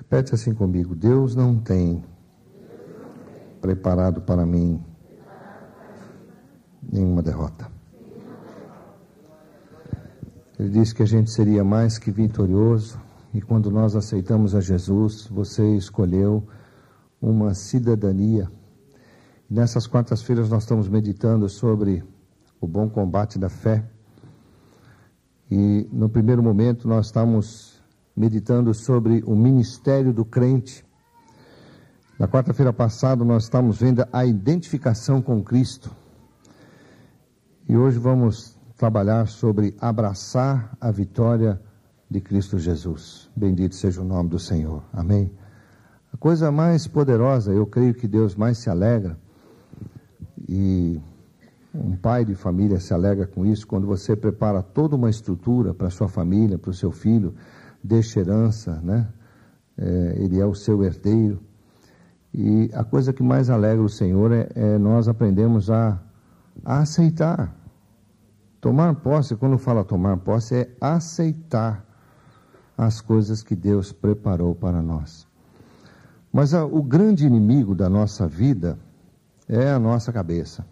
Repete assim comigo: Deus não tem preparado para mim nenhuma derrota. Ele disse que a gente seria mais que vitorioso, e quando nós aceitamos a Jesus, você escolheu uma cidadania. E nessas quartas-feiras nós estamos meditando sobre o bom combate da fé. E no primeiro momento nós estamos meditando sobre o ministério do crente. Na quarta-feira passada nós estamos vendo a identificação com Cristo. E hoje vamos trabalhar sobre abraçar a vitória de Cristo Jesus. Bendito seja o nome do Senhor. Amém. A coisa mais poderosa, eu creio que Deus mais se alegra, e um pai de família se alegra com isso, quando você prepara toda uma estrutura para a sua família, para o seu filho, deixa herança, né? Ele é o seu herdeiro. E a coisa que mais alegra o Senhor é nós aprendemos a aceitar. Tomar posse, quando fala tomar posse, é aceitar as coisas que Deus preparou para nós. Mas o grande inimigo da nossa vida é a nossa cabeça.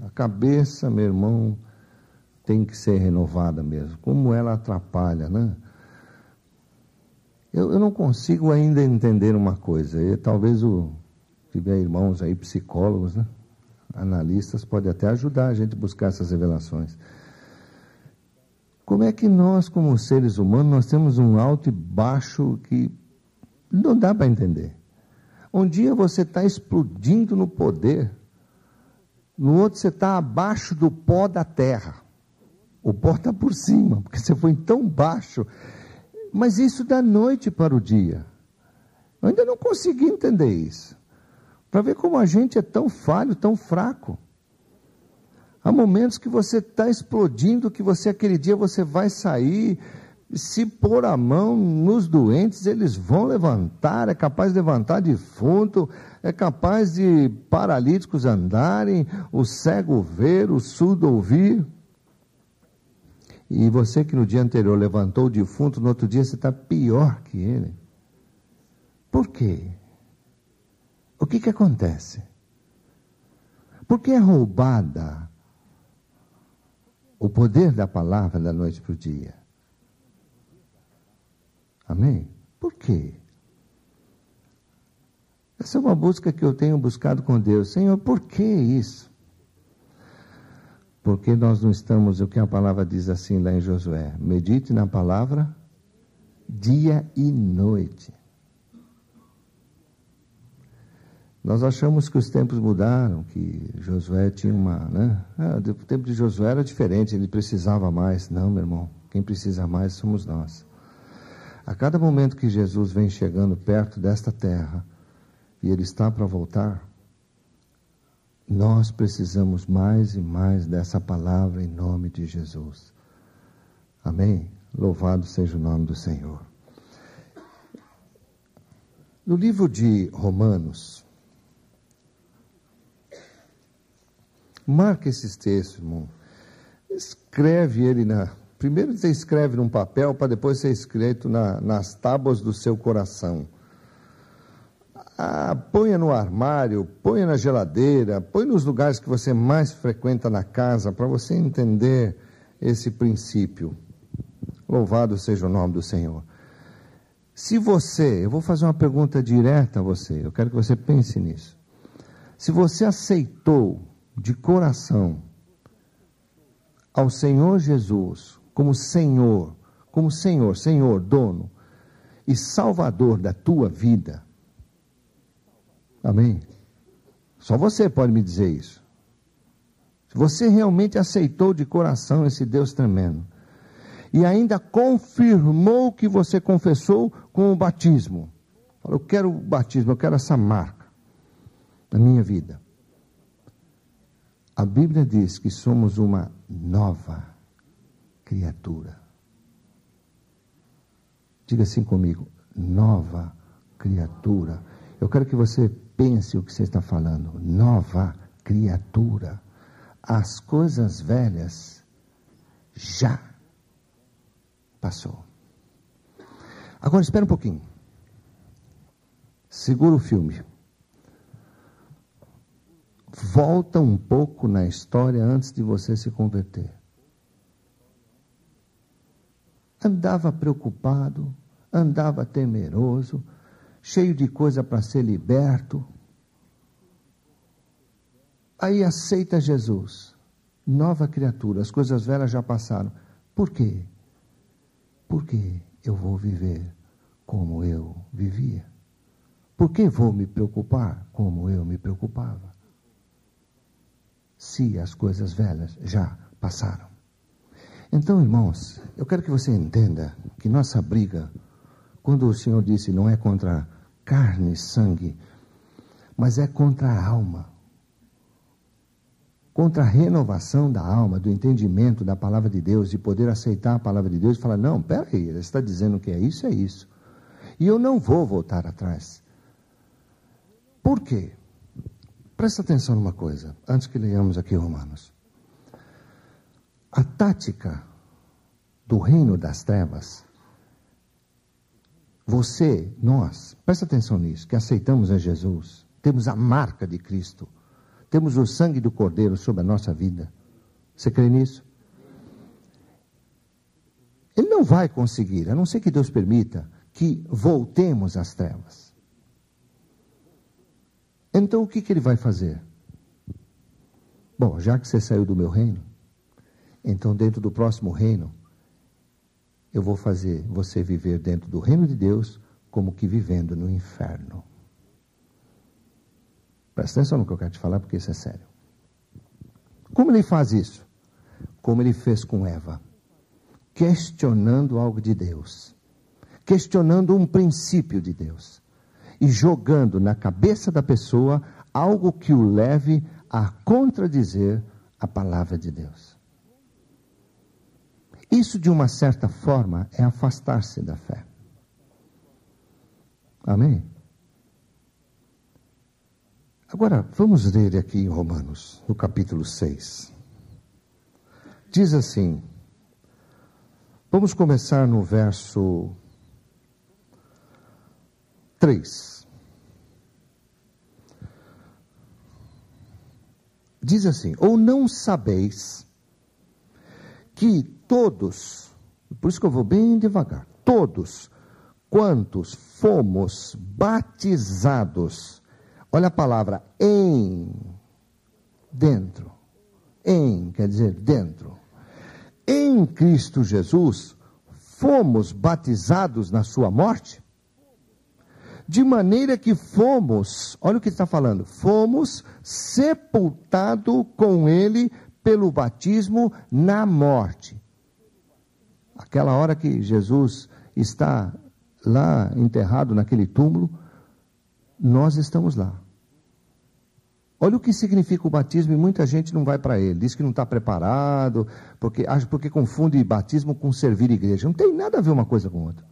A cabeça, meu irmão, tem que ser renovada mesmo. Como ela atrapalha, né? Eu não consigo ainda entender uma coisa. E talvez tiver irmãos aí, psicólogos, né? Analistas, pode até ajudar a gente a buscar essas revelações. Como é que nós, como seres humanos, nós temos um alto e baixo que não dá para entender? Um dia você está explodindo no poder, no outro você está abaixo do pó da terra. O pó está por cima, porque você foi tão baixo. Mas isso da noite para o dia. Eu ainda não consegui entender isso. Para ver como a gente é tão falho, tão fraco. Há momentos que você está explodindo, que você aquele dia você vai sair, se pôr a mão nos doentes, eles vão levantar, é capaz de levantar defunto, é capaz de paralíticos andarem, o cego ver, o surdo ouvir. E você que no dia anterior levantou o defunto, no outro dia você está pior que ele. Por quê? O que acontece? Por que é roubada o poder da palavra da noite para o dia? Amém? Por quê? Essa é uma busca que eu tenho buscado com Deus. Senhor, por que isso? Porque nós não estamos, o que a palavra diz assim lá em Josué: medite na palavra dia e noite. Nós achamos que os tempos mudaram, que Josué tinha o tempo de Josué era diferente, ele precisava mais. Não, meu irmão, quem precisa mais somos nós. A cada momento que Jesus vem chegando perto desta terra, e ele está para voltar, nós precisamos mais e mais dessa palavra em nome de Jesus. Amém? Louvado seja o nome do Senhor. No livro de Romanos, marca esses textos, irmão. Escreve ele primeiro você escreve num papel, para depois ser escrito nas tábuas do seu coração. Ponha no armário, ponha na geladeira, põe nos lugares que você mais frequenta na casa, para você entender esse princípio. Louvado seja o nome do Senhor. Se eu vou fazer uma pergunta direta a você, eu quero que você pense nisso. Se você aceitou de coração ao Senhor Jesus como Senhor, dono e Salvador da tua vida, amém? Só você pode me dizer isso. Se você realmente aceitou de coração esse Deus tremendo, e ainda confirmou o que você confessou com o batismo, falou: eu quero o batismo, eu quero essa marca na minha vida. A Bíblia diz que somos uma nova criatura. Diga assim comigo: nova criatura. Eu quero que você pense o que você está falando. Nova criatura. As coisas velhas já passou. Agora espera um pouquinho. Segura o filme. Volta um pouco na história antes de você se converter. Andava preocupado, andava temeroso, cheio de coisa para ser liberto. Aí aceita Jesus, nova criatura, as coisas velhas já passaram. Por quê? Porque eu vou viver como eu vivia. Por que vou me preocupar como eu me preocupava? Se as coisas velhas já passaram. Então, irmãos, eu quero que você entenda que nossa briga, quando o Senhor disse, não é contra carne e sangue, mas é contra a alma. Contra a renovação da alma, do entendimento da palavra de Deus, de poder aceitar a palavra de Deus e falar, não, peraí, ele está dizendo que é isso. E eu não vou voltar atrás. Por quê? Presta atenção numa coisa, antes que leiamos aqui Romanos. A tática do reino das trevas, você, nós, presta atenção nisso, que aceitamos a Jesus, temos a marca de Cristo, temos o sangue do Cordeiro sobre a nossa vida. Você crê nisso? Ele não vai conseguir, a não ser que Deus permita, que voltemos às trevas. Então o que ele vai fazer? Bom, já que você saiu do meu reino, então dentro do próximo reino, eu vou fazer você viver dentro do reino de Deus, como que vivendo no inferno. Presta atenção no que eu quero te falar, porque isso é sério. Como ele faz isso? Como ele fez com Eva. Questionando algo de Deus. Questionando um princípio de Deus. E jogando na cabeça da pessoa algo que o leve a contradizer a palavra de Deus. Isso, de uma certa forma, é afastar-se da fé. Amém? Agora, vamos ler aqui em Romanos, no capítulo 6. Diz assim, vamos começar no verso 3. Diz assim, ou não sabeis que todos, por isso que eu vou bem devagar, todos quantos fomos batizados, olha a palavra dentro, quer dizer dentro, em Cristo Jesus, fomos batizados na sua morte, de maneira que fomos, olha o que ele está falando, fomos sepultados com ele pelo batismo na morte. Aquela hora que Jesus está lá enterrado naquele túmulo, nós estamos lá. Olha o que significa o batismo e muita gente não vai para ele. Diz que não está preparado, porque confunde batismo com servir igreja. Não tem nada a ver uma coisa com outra.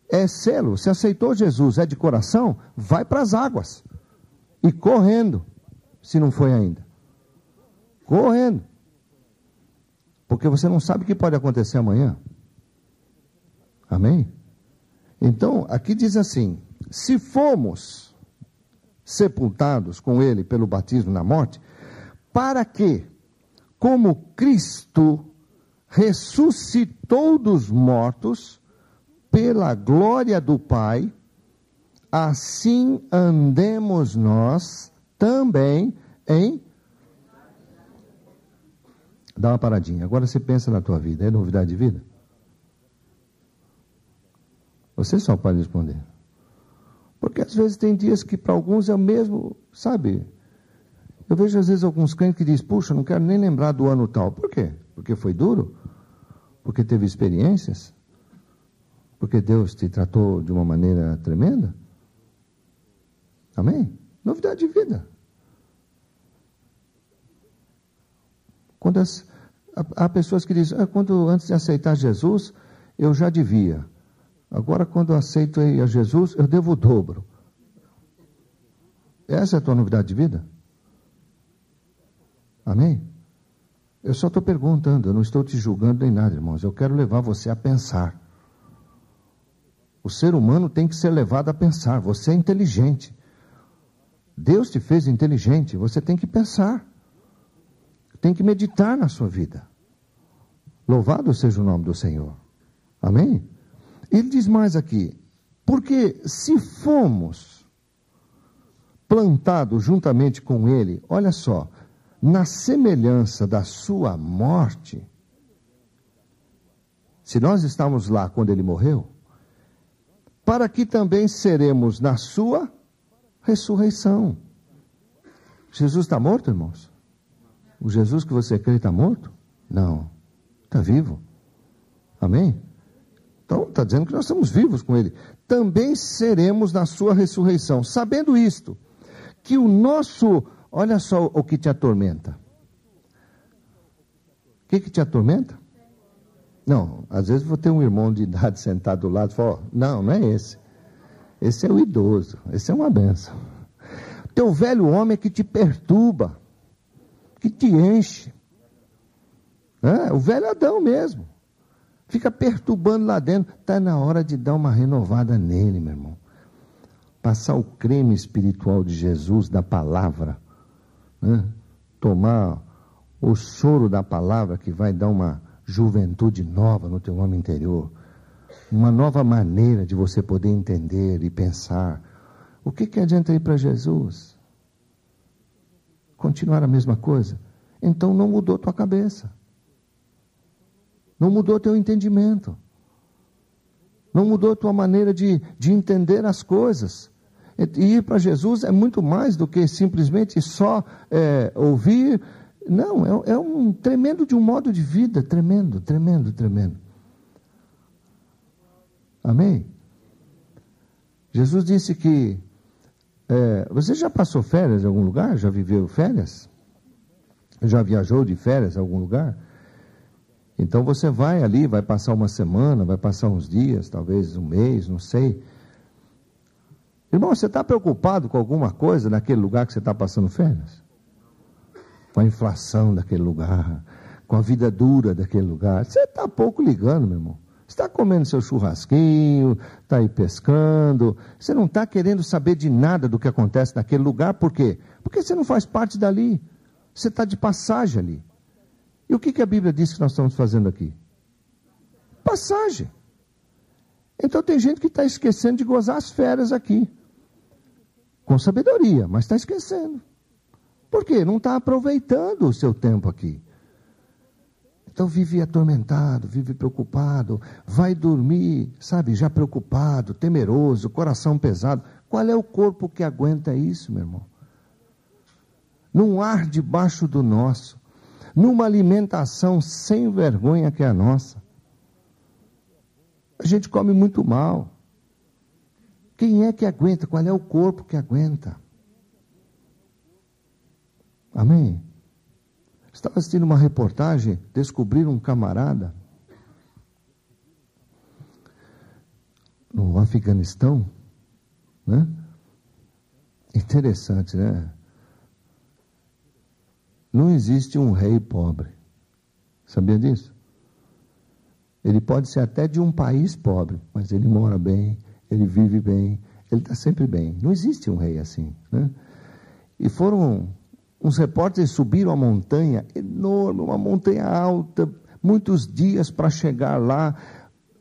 É selo. Se aceitou Jesus, é de coração, vai para as águas. E correndo, se não foi ainda. Correndo. Porque você não sabe o que pode acontecer amanhã. Amém? Então, aqui diz assim, se fomos sepultados com ele pelo batismo na morte, para que, como Cristo ressuscitou dos mortos, pela glória do Pai, assim andemos nós também em... Dá uma paradinha, agora você pensa na tua vida, é novidade de vida? Você só pode responder. Porque às vezes tem dias que para alguns é o mesmo, sabe? Eu vejo às vezes alguns crentes que dizem, puxa, não quero nem lembrar do ano tal. Por quê? Porque foi duro? Porque teve experiências? Porque Deus te tratou de uma maneira tremenda? Amém? Novidade de vida. Quando há pessoas que dizem, quando antes de aceitar Jesus, eu já devia. Agora, quando eu aceito a Jesus, eu devo o dobro. Essa é a tua novidade de vida? Amém? Eu só estou perguntando, eu não estou te julgando nem nada, irmãos. Eu quero levar você a pensar. O ser humano tem que ser levado a pensar. Você é inteligente. Deus te fez inteligente. Você tem que pensar. Tem que meditar na sua vida. Louvado seja o nome do Senhor. Amém? Ele diz mais aqui. Porque se fomos plantados juntamente com Ele, olha só, na semelhança da sua morte, se nós estamos lá quando Ele morreu, para que também seremos na sua ressurreição. Jesus está morto, irmãos? O Jesus que você crê está morto? Não, está vivo. Amém? Então, está dizendo que nós estamos vivos com Ele. Também seremos na sua ressurreição. Sabendo isto, que o nosso... Olha só o que te atormenta. O que te atormenta? Não, às vezes vou ter um irmão de idade sentado do lado e fala, não é esse. Esse é o idoso, esse é uma benção. Teu velho homem é que te perturba, que te enche. O velho Adão mesmo. Fica perturbando lá dentro. Está na hora de dar uma renovada nele, meu irmão. Passar o creme espiritual de Jesus, da palavra. Tomar o soro da palavra que vai dar uma juventude nova no teu homem interior. Uma nova maneira de você poder entender e pensar. O que adianta ir para Jesus? Continuar a mesma coisa? Então não mudou tua cabeça. Não mudou teu entendimento. Não mudou tua maneira de entender as coisas. E ir para Jesus é muito mais do que simplesmente só ouvir. Não, é um tremendo de um modo de vida. Tremendo, tremendo, tremendo. Amém? Jesus disse que... você já passou férias em algum lugar? Já viveu férias? Já viajou de férias em algum lugar? Então você vai ali, vai passar uma semana, vai passar uns dias, talvez um mês, não sei. Irmão, você está preocupado com alguma coisa naquele lugar que você está passando férias? Com a inflação daquele lugar, com a vida dura daquele lugar. Você está pouco ligando, meu irmão. Você está comendo seu churrasquinho, está aí pescando. Você não está querendo saber de nada do que acontece naquele lugar. Por quê? Porque você não faz parte dali. Você está de passagem ali. E o que a Bíblia diz que nós estamos fazendo aqui? Passagem. Então tem gente que está esquecendo de gozar as férias aqui. Com sabedoria, mas está esquecendo. Por quê? Não está aproveitando o seu tempo aqui. Então vive atormentado, vive preocupado, vai dormir, sabe, já preocupado, temeroso, coração pesado. Qual é o corpo que aguenta isso, meu irmão? Num ar debaixo do nosso, numa alimentação sem vergonha que é a nossa. A gente come muito mal. Quem é que aguenta? Qual é o corpo que aguenta? Amém? Estava assistindo uma reportagem, descobriram um camarada no Afeganistão, né? Interessante, né? Não existe um rei pobre. Sabia disso? Ele pode ser até de um país pobre, mas ele mora bem, ele vive bem, ele está sempre bem. Não existe um rei assim, né? E foram... Uns repórteres subiram a montanha enorme, uma montanha alta, muitos dias para chegar lá.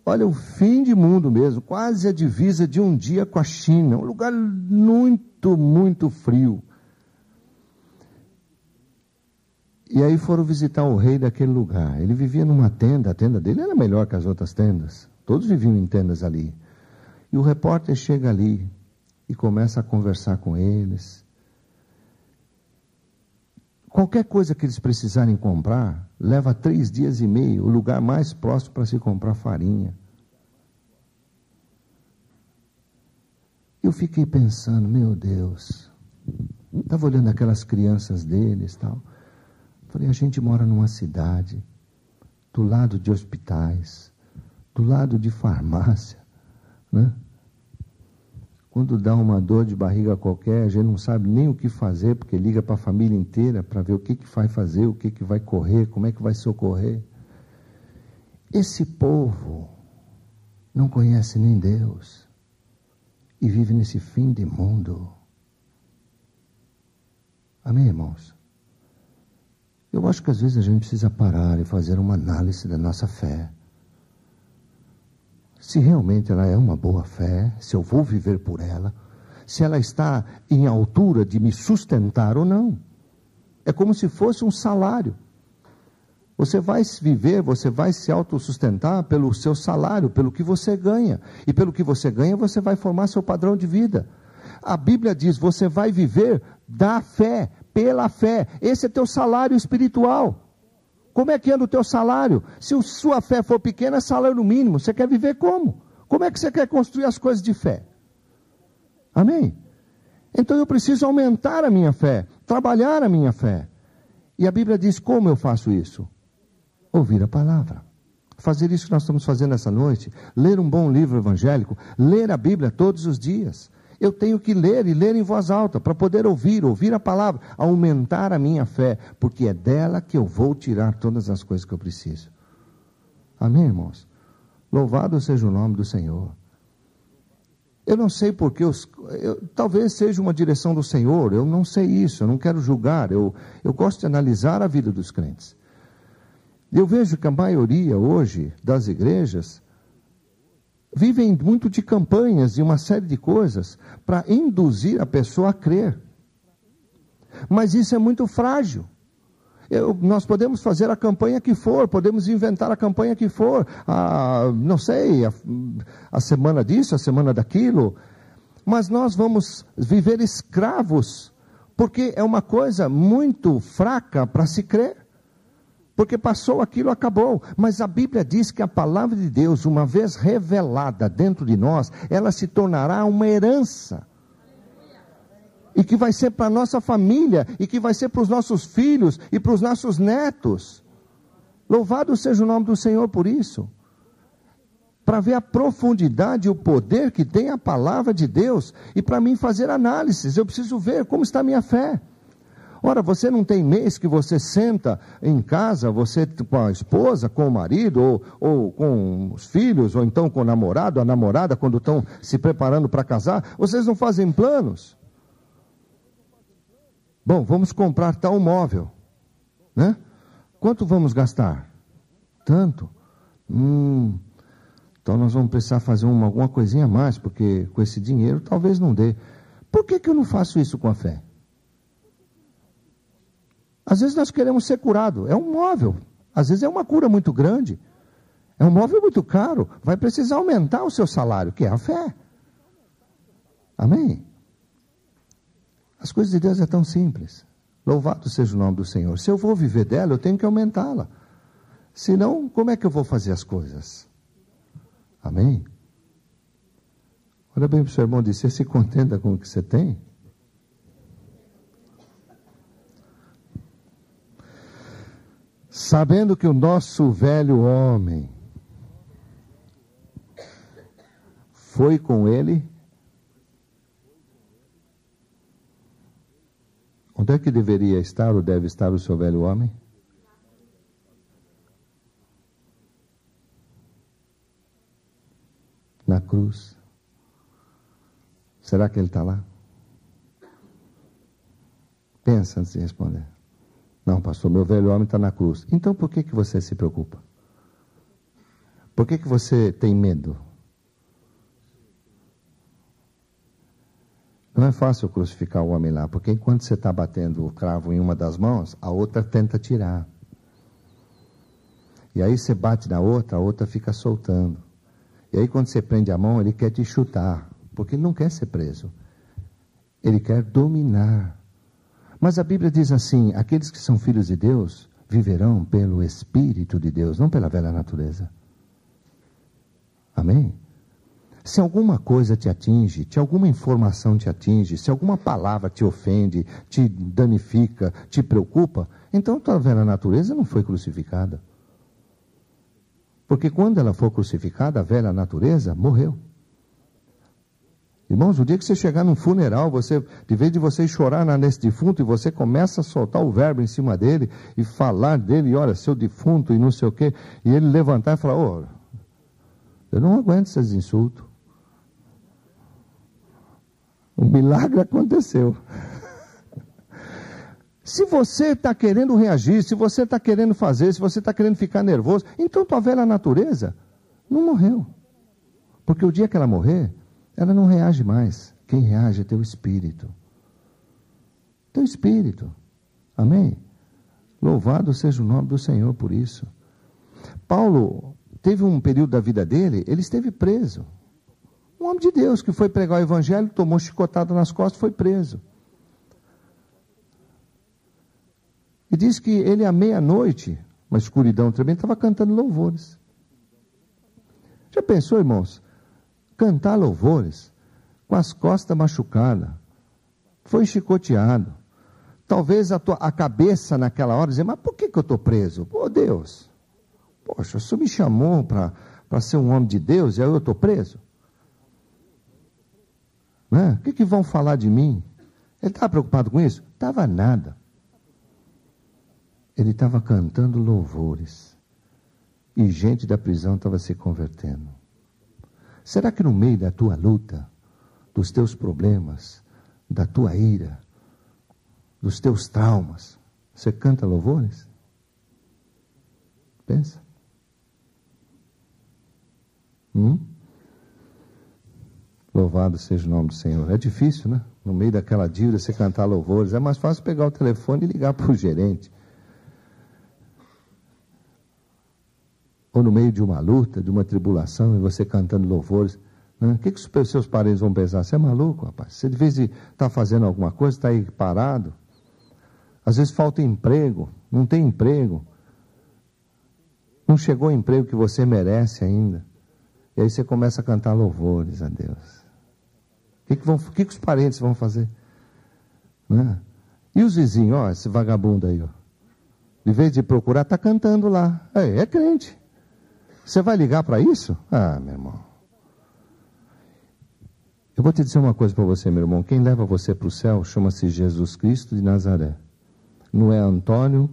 Olha, o fim de mundo mesmo, quase a divisa de um dia com a China. Um lugar muito, muito frio. E aí foram visitar o rei daquele lugar. Ele vivia numa tenda, a tenda dele era melhor que as outras tendas. Todos viviam em tendas ali. E o repórter chega ali e começa a conversar com eles. Qualquer coisa que eles precisarem comprar, leva 3 dias e meio, o lugar mais próximo para se comprar farinha. Eu fiquei pensando, meu Deus, estava olhando aquelas crianças deles e tal. Falei, a gente mora numa cidade, do lado de hospitais, do lado de farmácia, né? Quando dá uma dor de barriga qualquer, a gente não sabe nem o que fazer, porque liga para a família inteira para ver o que vai fazer, o que vai correr, como é que vai socorrer. Esse povo não conhece nem Deus e vive nesse fim de mundo. Amém, irmãos? Eu acho que às vezes a gente precisa parar e fazer uma análise da nossa fé. Se realmente ela é uma boa fé, se eu vou viver por ela, se ela está em altura de me sustentar ou não. É como se fosse um salário. Você vai viver, você vai se autossustentar pelo seu salário, pelo que você ganha. E pelo que você ganha, você vai formar seu padrão de vida. A Bíblia diz, você vai viver da fé, pela fé. Esse é teu salário espiritual. Como é que anda o teu salário? Se a sua fé for pequena, é salário mínimo. Você quer viver como? Como é que você quer construir as coisas de fé? Amém? Então eu preciso aumentar a minha fé, trabalhar a minha fé. E a Bíblia diz, como eu faço isso? Ouvir a palavra. Fazer isso que nós estamos fazendo essa noite. Ler um bom livro evangélico. Ler a Bíblia todos os dias. Eu tenho que ler e ler em voz alta para poder ouvir a palavra, aumentar a minha fé, porque é dela que eu vou tirar todas as coisas que eu preciso. Amém, irmãos? Louvado seja o nome do Senhor. Eu não sei porque, talvez seja uma direção do Senhor, eu não sei isso, eu não quero julgar, eu gosto de analisar a vida dos crentes. Eu vejo que a maioria hoje das igrejas vivem muito de campanhas e uma série de coisas para induzir a pessoa a crer. Mas isso é muito frágil. Nós podemos fazer a campanha que for, podemos inventar a campanha que for, não sei, a semana disso, a semana daquilo, mas nós vamos viver escravos, porque é uma coisa muito fraca para se crer. Porque passou aquilo, acabou. Mas a Bíblia diz que a palavra de Deus, uma vez revelada dentro de nós, ela se tornará uma herança. E que vai ser para a nossa família, e que vai ser para os nossos filhos, e para os nossos netos. Louvado seja o nome do Senhor por isso. Para ver a profundidade e o poder que tem a palavra de Deus, e para mim fazer análises, eu preciso ver como está a minha fé. Ora, você não tem mês que você senta em casa, você com a esposa, com o marido, ou com os filhos, ou então com o namorado, a namorada, quando estão se preparando para casar, vocês não fazem planos? Bom, vamos comprar tal móvel, né? Quanto vamos gastar? Tanto. Então nós vamos precisar fazer alguma coisinha a mais, porque com esse dinheiro talvez não dê. Por que eu não faço isso com a fé? Às vezes nós queremos ser curados, é um móvel, às vezes é uma cura muito grande, é um móvel muito caro, vai precisar aumentar o seu salário, que é a fé. Amém? As coisas de Deus é tão simples. Louvado seja o nome do Senhor. Se eu vou viver dela, eu tenho que aumentá-la. Senão, como é que eu vou fazer as coisas? Amém? Olha bem para o seu irmão e diz, você se contenta com o que você tem? Sabendo que o nosso velho homem foi com ele. Onde é que deveria estar ou deve estar o seu velho homem? Na cruz. Será que ele está lá? Pensa antes de responder. Não, pastor, meu velho homem está na cruz. Então por que você se preocupa? Por que você tem medo? Não é fácil crucificar o homem lá, porque enquanto você está batendo o cravo em uma das mãos, a outra tenta tirar. E aí você bate na outra, a outra fica soltando. E aí quando você prende a mão, ele quer te chutar, porque ele não quer ser preso. Ele quer dominar. Mas a Bíblia diz assim, aqueles que são filhos de Deus, viverão pelo Espírito de Deus, não pela velha natureza. Amém? Se alguma coisa te atinge, se alguma informação te atinge, se alguma palavra te ofende, te danifica, te preocupa, então tua velha natureza não foi crucificada. Porque quando ela for crucificada, a velha natureza morreu. Irmãos, o dia que você chegar num funeral, de vez de você chorar nesse defunto, e você começa a soltar o verbo em cima dele, e falar dele, e olha, seu defunto, e não sei o quê, e ele levantar e falar, Eu não aguento esses insultos. Um milagre aconteceu. Se você está querendo reagir, se você está querendo fazer, se você está querendo ficar nervoso, então tua velha natureza não morreu. Porque o dia que ela morrer, ela não reage mais. Quem reage é teu espírito. Teu espírito. Amém? Louvado seja o nome do Senhor por isso. Paulo teve um período da vida dele, ele esteve preso. Um homem de Deus que foi pregar o evangelho, tomou chicotada nas costas, foi preso. E diz que ele à meia-noite, uma escuridão tremenda, estava cantando louvores. Já pensou, irmãos? Cantar louvores com as costas machucadas, foi chicoteado. Talvez a cabeça naquela hora dizer, mas por que eu estou preso? Pô, Deus, poxa, o Senhor me chamou para ser um homem de Deus e aí eu estou preso? Né? O que vão falar de mim? Ele estava preocupado com isso? Estava nada. Ele estava cantando louvores. E gente da prisão estava se convertendo. Será que no meio da tua luta, dos teus problemas, da tua ira, dos teus traumas, você canta louvores? Pensa. Louvado seja o nome do Senhor. É difícil, né? No meio daquela dívida você cantar louvores. É mais fácil pegar o telefone e ligar para o gerente. Ou no meio de uma luta, de uma tribulação, e você cantando louvores. Né? O que os seus parentes vão pensar? Você é maluco, rapaz? Você de vez em estar fazendo alguma coisa, está aí parado. Às vezes falta emprego, não tem emprego. Não chegou o emprego que você merece ainda. E aí você começa a cantar louvores a Deus. O que os parentes vão fazer? Né? E os vizinhos, ó, esse vagabundo aí, ó. De vez de procurar, está cantando lá. É crente. Você vai ligar para isso? Ah, meu irmão. Eu vou te dizer uma coisa para você, meu irmão. Quem leva você para o céu chama-se Jesus Cristo de Nazaré. Não é Antônio,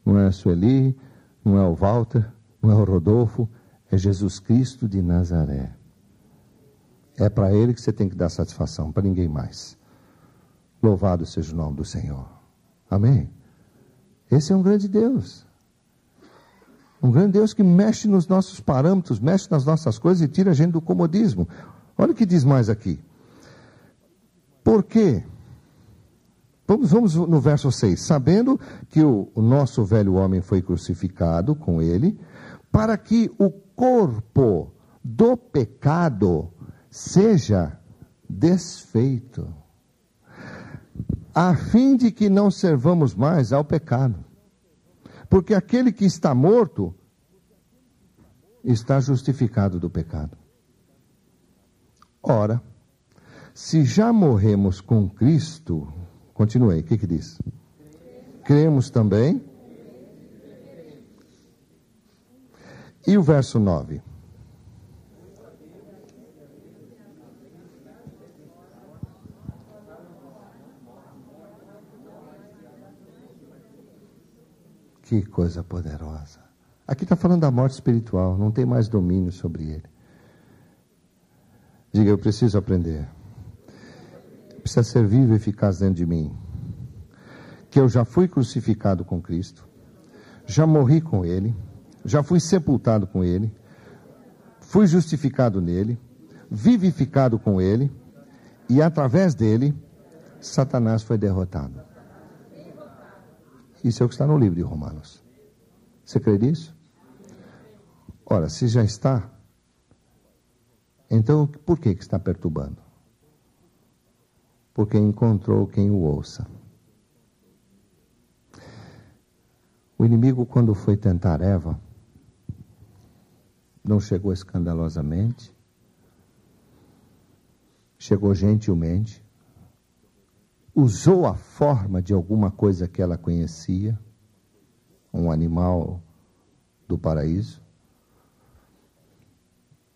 não é a Sueli, não é o Walter, não é o Rodolfo. É Jesus Cristo de Nazaré. É para Ele que você tem que dar satisfação, para ninguém mais. Louvado seja o nome do Senhor. Amém? Esse é um grande Deus. Um grande Deus que mexe nos nossos parâmetros, mexe nas nossas coisas e tira a gente do comodismo. Olha o que diz mais aqui. Por quê? Vamos no verso 6. Sabendo que o nosso velho homem foi crucificado com ele, para que o corpo do pecado seja desfeito, a fim de que não servamos mais ao pecado. Porque aquele que está morto está justificado do pecado. Ora, se já morremos com Cristo, continuei, o que diz? Cremos também. E o verso 9? Que coisa poderosa. Aqui está falando da morte espiritual, não tem mais domínio sobre ele. Diga, eu preciso aprender. Precisa ser vivo e eficaz dentro de mim. Que eu já fui crucificado com Cristo, já morri com ele, já fui sepultado com ele, fui justificado nele, vivificado com ele, e através dele, Satanás foi derrotado. Isso é o que está no livro de Romanos. Você crê nisso? Ora, se já está, então por que está perturbando? Porque encontrou quem o ouça. O inimigo, quando foi tentar Eva, não chegou escandalosamente, chegou gentilmente, usou a forma de alguma coisa que ela conhecia, um animal do paraíso.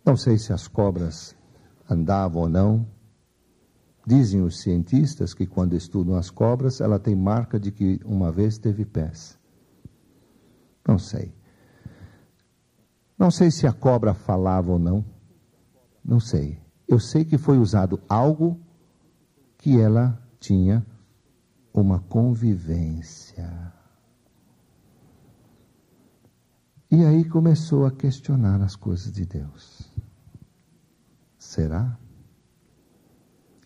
Não sei se as cobras andavam ou não. Dizem os cientistas que quando estudam as cobras, ela tem marca de que uma vez teve pés. Não sei. Não sei se a cobra falava ou não. Não sei. Eu sei que foi usado algo que ela tinha uma convivência. E aí começou a questionar as coisas de Deus. Será?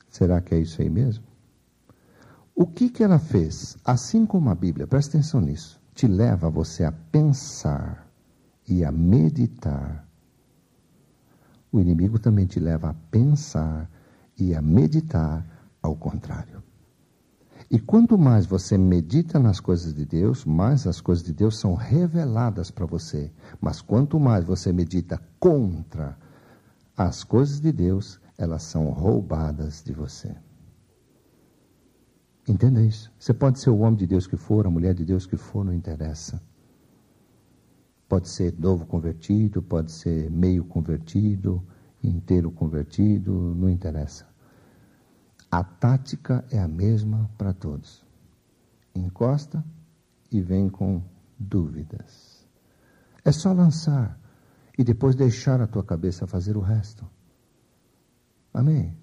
Será que é isso aí mesmo? O que ela fez? Assim como a Bíblia, presta atenção nisso, te leva a você a pensar e a meditar. O inimigo também te leva a pensar e a meditar ao contrário. E quanto mais você medita nas coisas de Deus, mais as coisas de Deus são reveladas para você. Mas quanto mais você medita contra as coisas de Deus, elas são roubadas de você. Entenda isso. Você pode ser o homem de Deus que for, a mulher de Deus que for, não interessa. Pode ser novo convertido, pode ser meio convertido, inteiro convertido, não interessa. A tática é a mesma para todos. Encosta e vem com dúvidas. É só lançar e depois deixar a tua cabeça fazer o resto. Amém?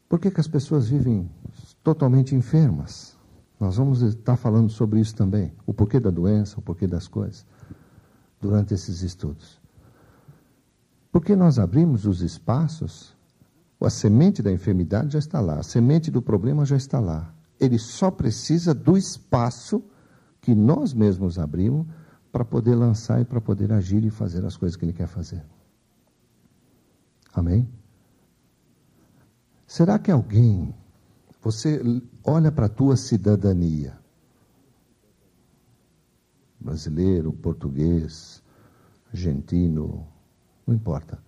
Por que as pessoas vivem totalmente enfermas? Nós vamos estar falando sobre isso também. O porquê da doença, o porquê das coisas, durante esses estudos. Porque nós abrimos os espaços. A semente da enfermidade já está lá, a semente do problema já está lá. Ele só precisa do espaço que nós mesmos abrimos para poder lançar e para poder agir e fazer as coisas que Ele quer fazer. Amém? Será que alguém, você olha para a tua cidadania, brasileiro, português, argentino, não importa.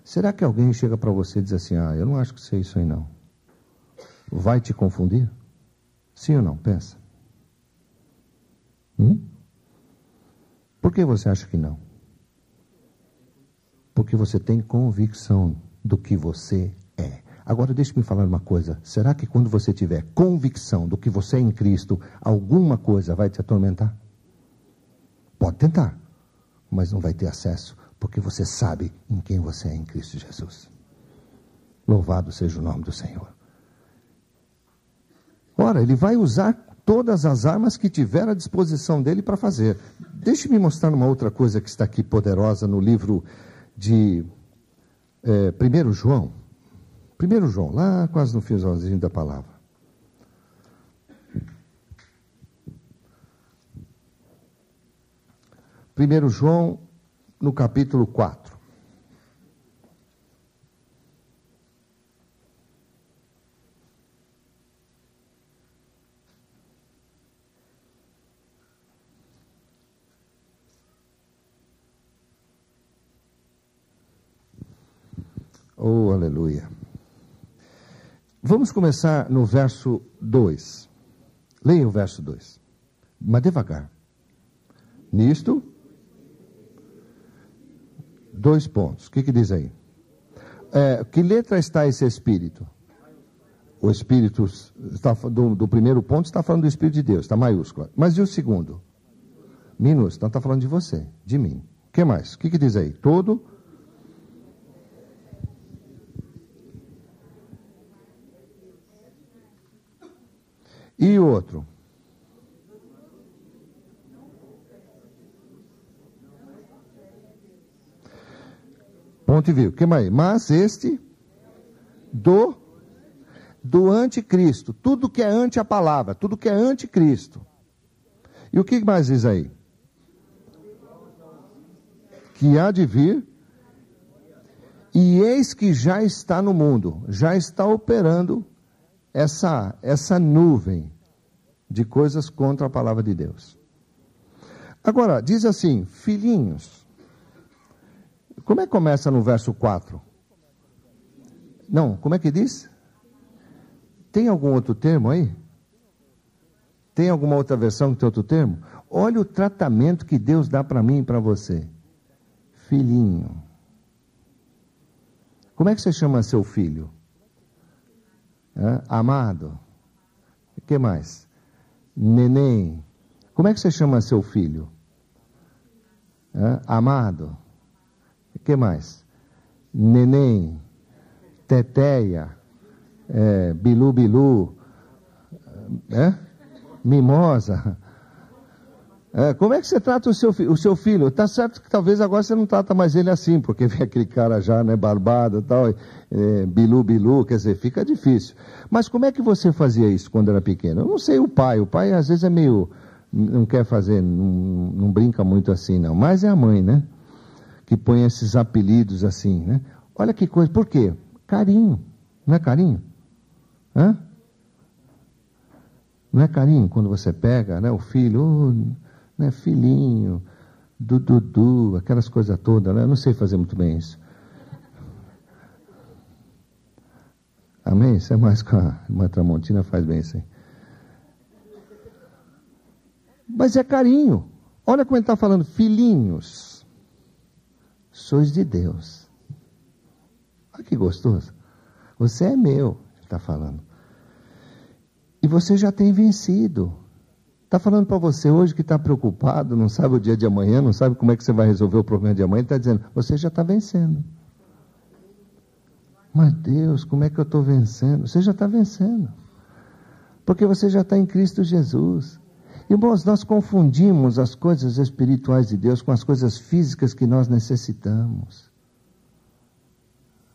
Será que alguém chega para você e diz assim, eu não acho que sei isso aí não. Vai te confundir? Sim ou não? Pensa. Por que você acha que não? Porque você tem convicção do que você é. Agora deixe-me falar uma coisa. Será que quando você tiver convicção do que você é em Cristo, alguma coisa vai te atormentar? Pode tentar, mas não vai ter acesso. Porque você sabe em quem você é em Cristo Jesus. Louvado seja o nome do Senhor. Ora, Ele vai usar todas as armas que tiver à disposição dEle para fazer. Deixe-me mostrar uma outra coisa que está aqui poderosa no livro de 1 João. 1 João, lá quase no finalzinho da palavra. 1 João, no capítulo 4. Oh, aleluia. Vamos começar no verso 2. Leia o verso 2. Mas devagar. Nisto, 2 pontos. O que diz aí? Que letra está esse Espírito? O Espírito, está, do primeiro ponto, está falando do Espírito de Deus, está maiúsculo. Mas e o segundo? Minúsculo. Então está falando de você, de mim. O que mais? O que diz aí? Todo. E o outro? Ponto e vírgula. O que mais? Mas este do anticristo. Tudo que é anti a palavra, tudo que é anticristo. E o que mais diz aí? Que há de vir, e eis que já está no mundo, já está operando essa nuvem de coisas contra a palavra de Deus. Agora, diz assim, filhinhos. Como é que começa no verso 4? Não, como é que diz? Tem algum outro termo aí? Tem alguma outra versão que tem outro termo? Olha o tratamento que Deus dá para mim e para você. Filhinho. Como é que você chama seu filho? Amado. O que mais? Neném. Como é que você chama seu filho? Amado. O que mais? Neném, teteia, bilu bilu, mimosa. Como é que você trata o seu filho? Está certo que talvez agora você não trata mais ele assim, porque vem aquele cara já, né, barbado e tal, bilu bilu, quer dizer, fica difícil. Mas como é que você fazia isso quando era pequeno? Eu não sei o pai às vezes é meio, não quer fazer, não brinca muito assim não, mas é a mãe, né, que põe esses apelidos assim, né? Olha que coisa, por quê? Carinho, não é carinho? Não é carinho quando você pega, né, o filho, né, filhinho, Dudu, aquelas coisas todas, né? Eu não sei fazer muito bem isso. Amém? Isso é mais com a irmã Tramontina, faz bem isso aí. Mas é carinho. Olha como ele está falando, filhinhos, sois de Deus. Olha que gostoso. Você é meu, ele está falando. E você já tem vencido. Está falando para você hoje que está preocupado, não sabe o dia de amanhã, não sabe como é que você vai resolver o problema de amanhã. Ele está dizendo, você já está vencendo. Mas Deus, como é que eu estou vencendo? Você já está vencendo. Porque você já está em Cristo Jesus. Irmãos, nós confundimos as coisas espirituais de Deus com as coisas físicas que nós necessitamos.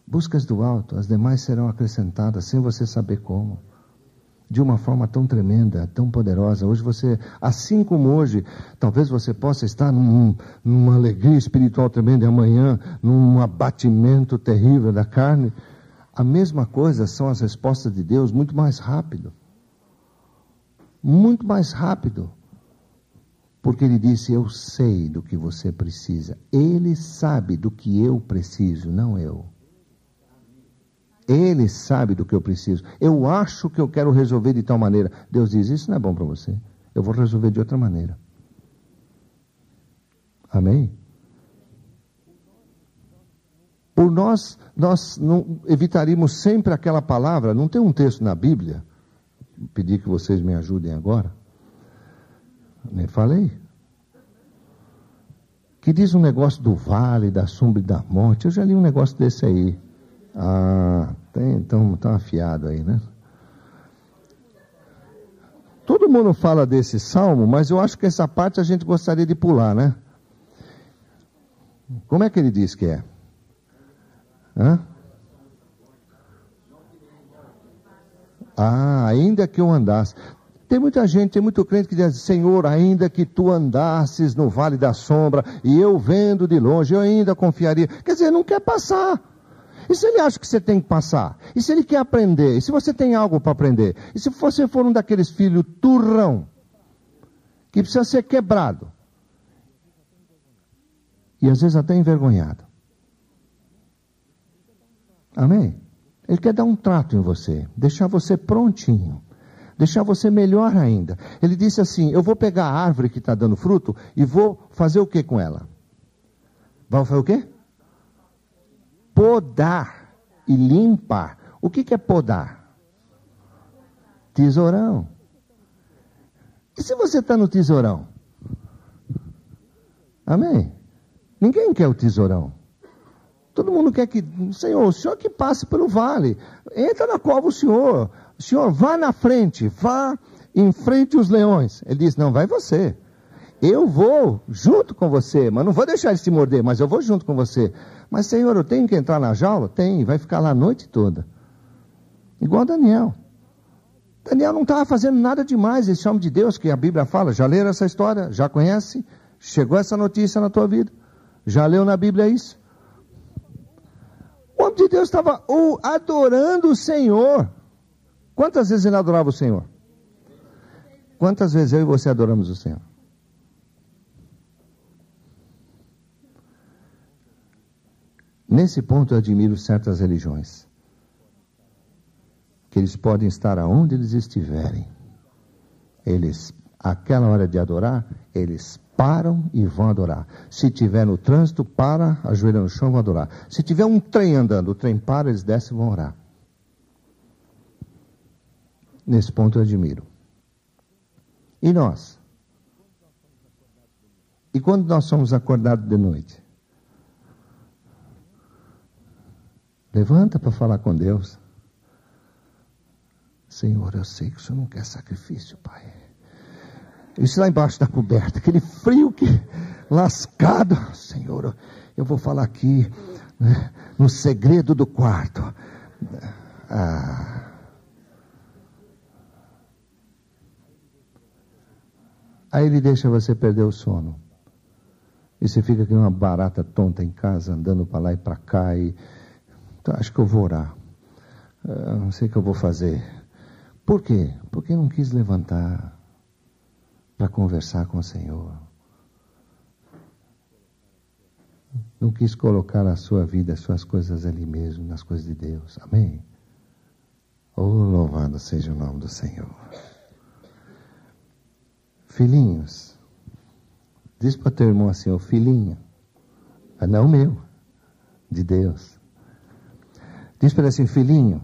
Buscas do alto, as demais serão acrescentadas, sem você saber como. De uma forma tão tremenda, tão poderosa. Hoje você, assim como hoje, talvez você possa estar numa alegria espiritual tremenda e amanhã num abatimento terrível da carne. A mesma coisa são as respostas de Deus, muito mais rápido. Muito mais rápido. Porque Ele disse, eu sei do que você precisa. Ele sabe do que eu preciso, não eu. Ele sabe do que eu preciso. Eu acho que eu quero resolver de tal maneira. Deus diz, isso não é bom para você. Eu vou resolver de outra maneira. Amém? Por nós não evitaríamos sempre aquela palavra. Não tem um texto na Bíblia. Pedi que vocês me ajudem agora. Nem falei. Que diz um negócio do vale, da sombra e da morte. Eu já li um negócio desse aí. Então está afiado aí, né? Todo mundo fala desse salmo, mas eu acho que essa parte a gente gostaria de pular, né? Como é que ele diz que é? Ainda que eu andasse. Tem muita gente, tem muito crente que diz, Senhor, ainda que tu andasses no vale da sombra, e eu vendo de longe, eu ainda confiaria. Quer dizer, não quer passar. E se ele acha que você tem que passar? E se ele quer aprender? E se você tem algo para aprender? E se você for um daqueles filhos turrão, que precisa ser quebrado? E às vezes até envergonhado. Amém? Ele quer dar um trato em você, deixar você prontinho, deixar você melhor ainda. Ele disse assim, eu vou pegar a árvore que está dando fruto e vou fazer o que com ela? Vai fazer o quê? Podar e limpar. O que é podar? Tesourão. E se você está no tesourão? Amém? Ninguém quer o tesourão. Todo mundo quer que, Senhor, o Senhor que passe pelo vale. Entra na cova o Senhor. O Senhor, vá na frente. Vá em frente os leões. Ele diz, não, vai você. Eu vou junto com você, mas não vou deixar eles te morder, mas eu vou junto com você. Mas, Senhor, eu tenho que entrar na jaula? Tem, vai ficar lá a noite toda. Igual Daniel. Daniel não estava fazendo nada demais, esse homem de Deus que a Bíblia fala. Já leram essa história? Já conhece? Chegou essa notícia na tua vida? Já leu na Bíblia isso? O homem de Deus estava adorando o Senhor. Quantas vezes ele adorava o Senhor? Quantas vezes eu e você adoramos o Senhor? Nesse ponto eu admiro certas religiões, que eles podem estar aonde eles estiverem. Aquela hora de adorar, eles param e vão adorar. Se tiver no trânsito, para, ajoelha no chão e vão adorar. Se tiver um trem andando, o trem para, eles descem e vão orar. Nesse ponto eu admiro. E nós? E quando nós somos acordados de noite? Levanta para falar com Deus. Senhor, eu sei que o Senhor não quer sacrifício, Pai. Isso lá embaixo da coberta, aquele frio que lascado. Senhor, eu vou falar aqui, né, no segredo do quarto. Aí ele deixa você perder o sono. E você fica que nem uma barata tonta em casa, andando para lá e para cá. Então, acho que eu vou orar. Não sei o que eu vou fazer. Por quê? Porque não quis levantar para conversar com o Senhor. Não quis colocar a sua vida, as suas coisas ali mesmo, nas coisas de Deus. Amém? Oh, louvado seja o nome do Senhor. Filhinhos, diz para teu irmão assim, filhinho, não meu, de Deus. Diz para ele assim, filhinho,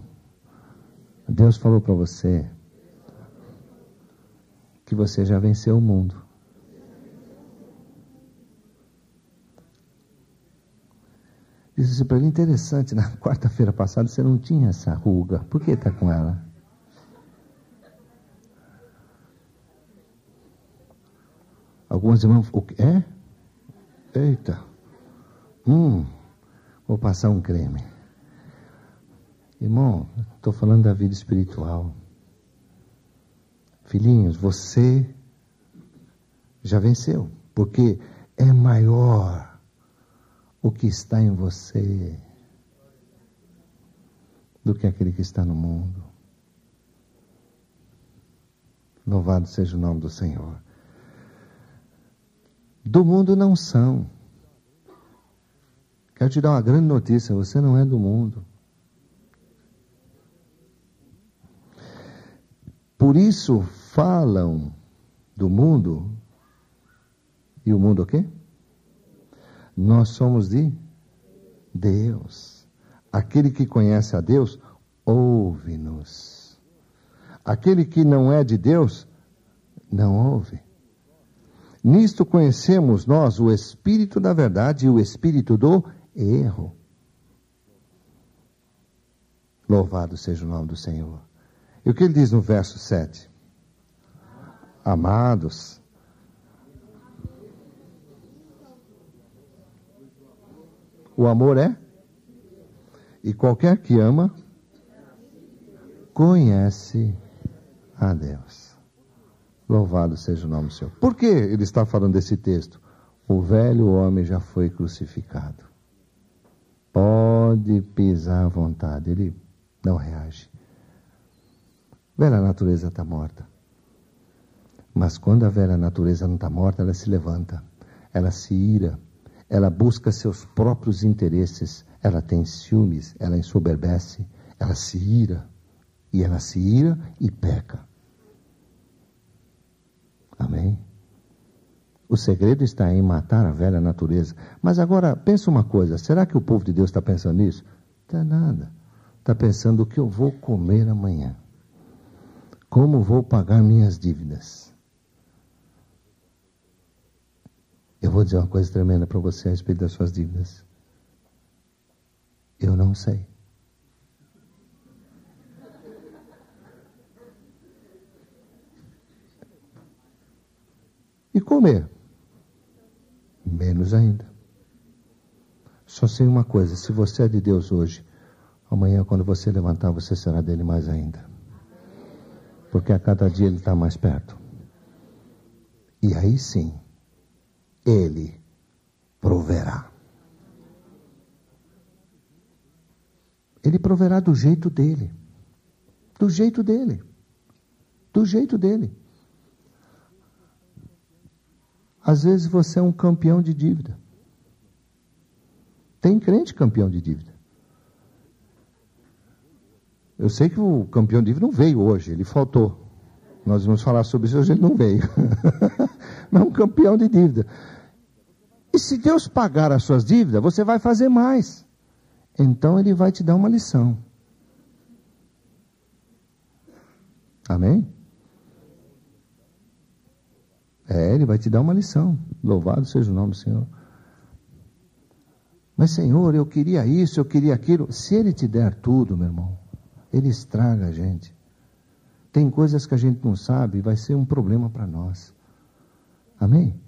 Deus falou para você que você já venceu o mundo. Disse assim para ele, interessante, na quarta-feira passada você não tinha essa ruga, por que está com ela? Algumas irmãs, o que é? Eita, vou passar um creme. Irmão, estou falando da vida espiritual. Filhinhos, você já venceu, porque é maior o que está em você do que aquele que está no mundo. Louvado seja o nome do Senhor. Do mundo não são. Quero te dar uma grande notícia, você não é do mundo. Por isso falam do mundo. E o mundo o quê? Nós somos de Deus. Aquele que conhece a Deus, ouve-nos. Aquele que não é de Deus, não ouve. Nisto conhecemos nós o espírito da verdade e o espírito do erro. Louvado seja o nome do Senhor. E o que ele diz no verso 7? Amados, o amor é? E qualquer que ama, conhece a Deus. Louvado seja o nome do Senhor. Por que ele está falando desse texto? O velho homem já foi crucificado. Pode pisar à vontade, ele não reage. Velha natureza está morta. Mas quando a velha natureza não está morta, ela se levanta, ela se ira, ela busca seus próprios interesses, ela tem ciúmes, ela ensoberbece, ela se ira, e ela se ira e peca. Amém? O segredo está em matar a velha natureza. Mas agora, pensa uma coisa, será que o povo de Deus está pensando nisso? Não está nada. Está pensando o que eu vou comer amanhã. Como vou pagar minhas dívidas. Eu vou dizer uma coisa tremenda para você a respeito das suas dívidas. Eu não sei. E comer? Menos ainda. Só sei uma coisa, se você é de Deus hoje, amanhã quando você levantar, você será dele mais ainda. Porque a cada dia ele está mais perto. E aí sim, ele proverá. Ele proverá do jeito dele. Do jeito dele. Do jeito dele. Às vezes você é um campeão de dívida. Tem crente campeão de dívida. Eu sei que o campeão de dívida não veio hoje, ele faltou. Nós vamos falar sobre isso, hoje ele não veio. Mas é um campeão de dívida. E se Deus pagar as suas dívidas, você vai fazer mais. Então ele vai te dar uma lição. Amém? Ele vai te dar uma lição. Louvado seja o nome do Senhor. Mas, Senhor, eu queria isso, eu queria aquilo. Se Ele te der tudo, meu irmão, Ele estraga a gente. Tem coisas que a gente não sabe, vai ser um problema para nós. Amém?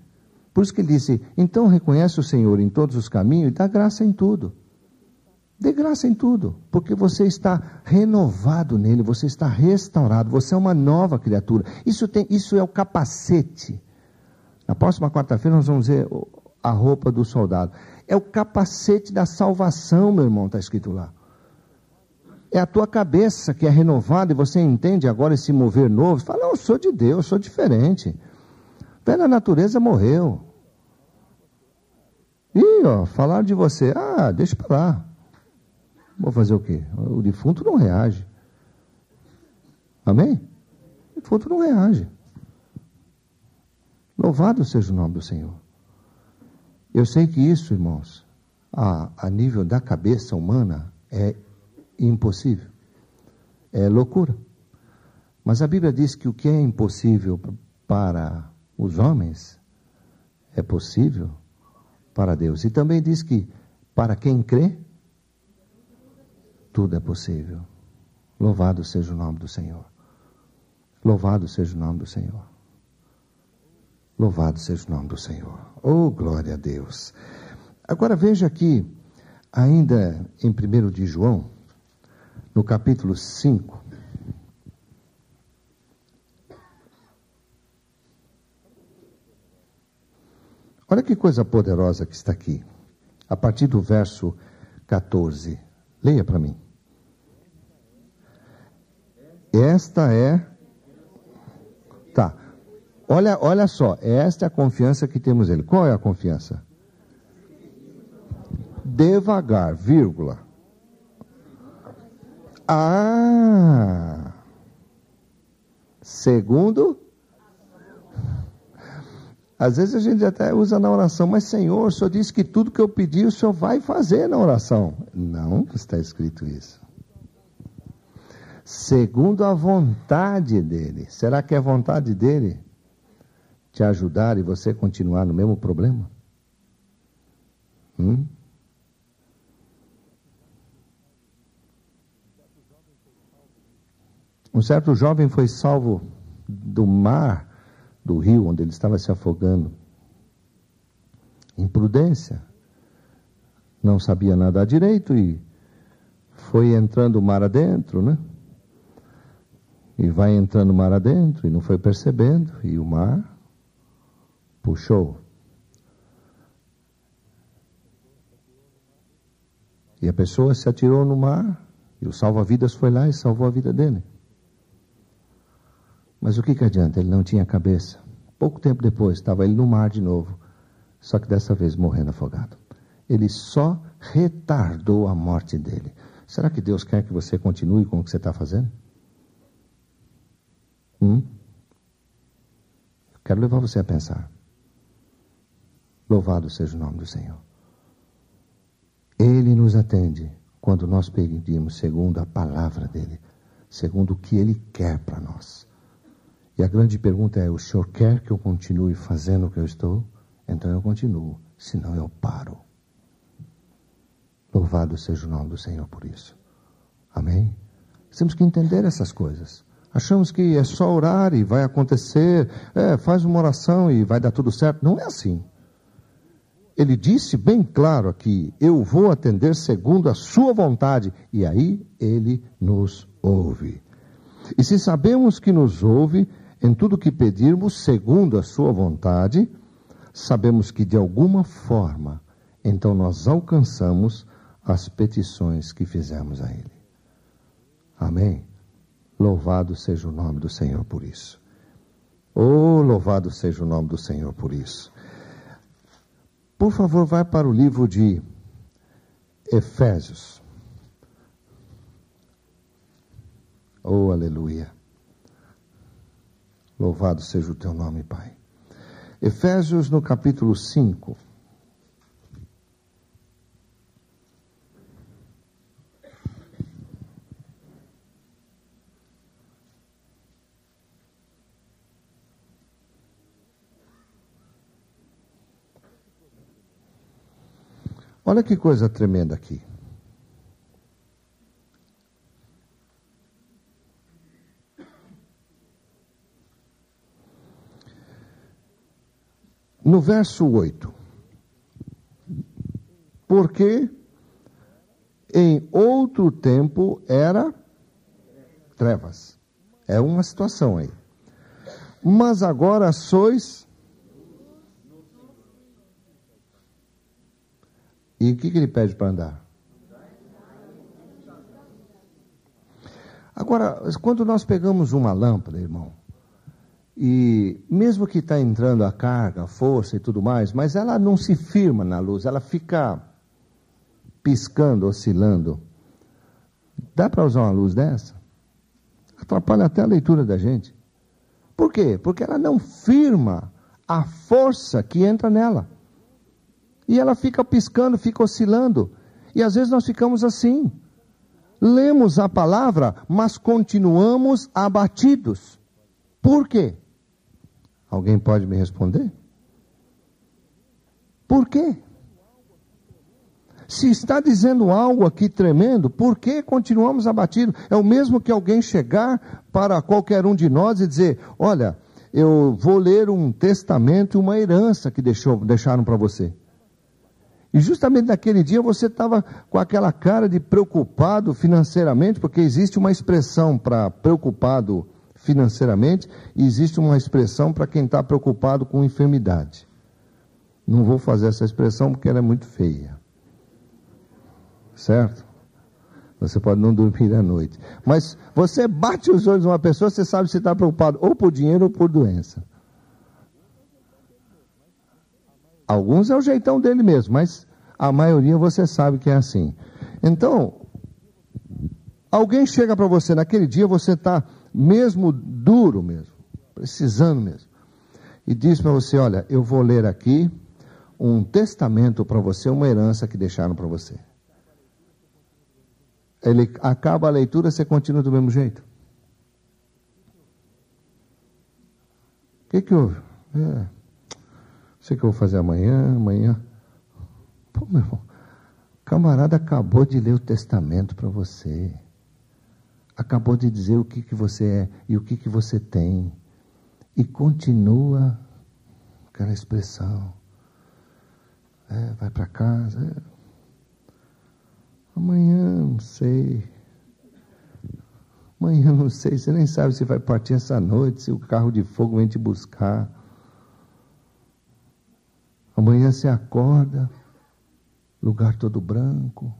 Por isso que ele disse, então reconhece o Senhor em todos os caminhos e dá graça em tudo. Dê graça em tudo, porque você está renovado nele, você está restaurado, você é uma nova criatura. Isso é o capacete. Na próxima quarta-feira nós vamos ver a roupa do soldado. É o capacete da salvação, meu irmão, está escrito lá. É a tua cabeça que é renovada e você entende agora esse mover novo. Você fala, não, eu sou de Deus, eu sou diferente. Velha natureza morreu. E, falaram de você, deixa para lá. Vou fazer o quê? O defunto não reage. Amém? O defunto não reage. Louvado seja o nome do Senhor. Eu sei que isso, irmãos, a nível da cabeça humana, é impossível. É loucura. Mas a Bíblia diz que o que é impossível para os homens é possível para Deus. E também diz que para quem crê, tudo é possível. Louvado seja o nome do Senhor. Louvado seja o nome do Senhor. Louvado seja o nome do Senhor. Oh, glória a Deus. Agora veja aqui, ainda em 1 de João, no capítulo 5. Olha que coisa poderosa que está aqui. A partir do verso 14. Leia para mim. Esta é... Tá. Olha só. Esta é a confiança que temos nele. Qual é a confiança? Devagar, vírgula. Segundo... Às vezes a gente até usa na oração, mas Senhor, o Senhor disse que tudo que eu pedi, o Senhor vai fazer na oração. Não está escrito isso. Segundo a vontade dEle. Será que é a vontade dEle te ajudar e você continuar no mesmo problema? Um certo jovem foi salvo do mar, do rio onde ele estava se afogando. Imprudência. Não sabia nadar direito e foi entrando o mar adentro, né? E vai entrando o mar adentro e não foi percebendo e o mar puxou. E a pessoa se atirou no mar e o salva-vidas foi lá e salvou a vida dele. Mas o que adianta? Ele não tinha cabeça. Pouco tempo depois, estava ele no mar de novo, só que dessa vez morrendo afogado. Ele só retardou a morte dele. Será que Deus quer que você continue com o que você está fazendo? Quero levar você a pensar. Louvado seja o nome do Senhor. Ele nos atende quando nós pedimos segundo a palavra dele, segundo o que ele quer para nós. E a grande pergunta é, o Senhor quer que eu continue fazendo o que eu estou? Então eu continuo, senão eu paro. Louvado seja o nome do Senhor por isso. Amém? Temos que entender essas coisas. Achamos que é só orar e vai acontecer, faz uma oração e vai dar tudo certo. Não é assim. Ele disse bem claro aqui, eu vou atender segundo a sua vontade. E aí ele nos ouve. E se sabemos que nos ouve, em tudo que pedirmos, segundo a sua vontade, sabemos que de alguma forma, então nós alcançamos as petições que fizemos a Ele. Amém? Louvado seja o nome do Senhor por isso. Oh, louvado seja o nome do Senhor por isso. Por favor, vai para o livro de Efésios. Oh, aleluia. Louvado seja o teu nome, Pai. Efésios no capítulo 5. Olha que coisa tremenda aqui. No verso 8. Porque em outro tempo era trevas. É uma situação aí. Mas agora sois... E o que ele pede para andar? Agora, quando nós pegamos uma lâmpada, irmão, e mesmo que está entrando a carga, a força e tudo mais, mas ela não se firma na luz, ela fica piscando, oscilando. Dá para usar uma luz dessa? Atrapalha até a leitura da gente. Por quê? Porque ela não firma a força que entra nela. E ela fica piscando, fica oscilando. E às vezes nós ficamos assim. Lemos a palavra, mas continuamos abatidos. Por quê? Alguém pode me responder? Por quê? Se está dizendo algo aqui tremendo, por que continuamos abatidos? É o mesmo que alguém chegar para qualquer um de nós e dizer: olha, eu vou ler um testamento e uma herança que deixaram para você. E justamente naquele dia você estava com aquela cara de preocupado financeiramente, porque existe uma expressão para preocupado financeiramente e existe uma expressão para quem está preocupado com enfermidade. Não vou fazer essa expressão porque ela é muito feia. Certo? Você pode não dormir à noite. Mas você bate os olhos de uma pessoa, você sabe se está preocupado ou por dinheiro ou por doença. Alguns é o jeitão dele mesmo, mas a maioria você sabe que é assim. Então, alguém chega para você naquele dia, você está mesmo duro mesmo, precisando mesmo, e diz para você: olha, eu vou ler aqui um testamento para você, uma herança que deixaram para você. Ele acaba a leitura, você continua do mesmo jeito. O que houve? Sei que eu vou fazer amanhã. Pô, meu irmão, o camarada acabou de ler o testamento para você. Acabou de dizer o que você é e o que você tem. E continua aquela expressão. Vai para casa. Amanhã não sei. Você nem sabe se vai partir essa noite, se o carro de fogo vem te buscar. Amanhã você acorda, lugar todo branco,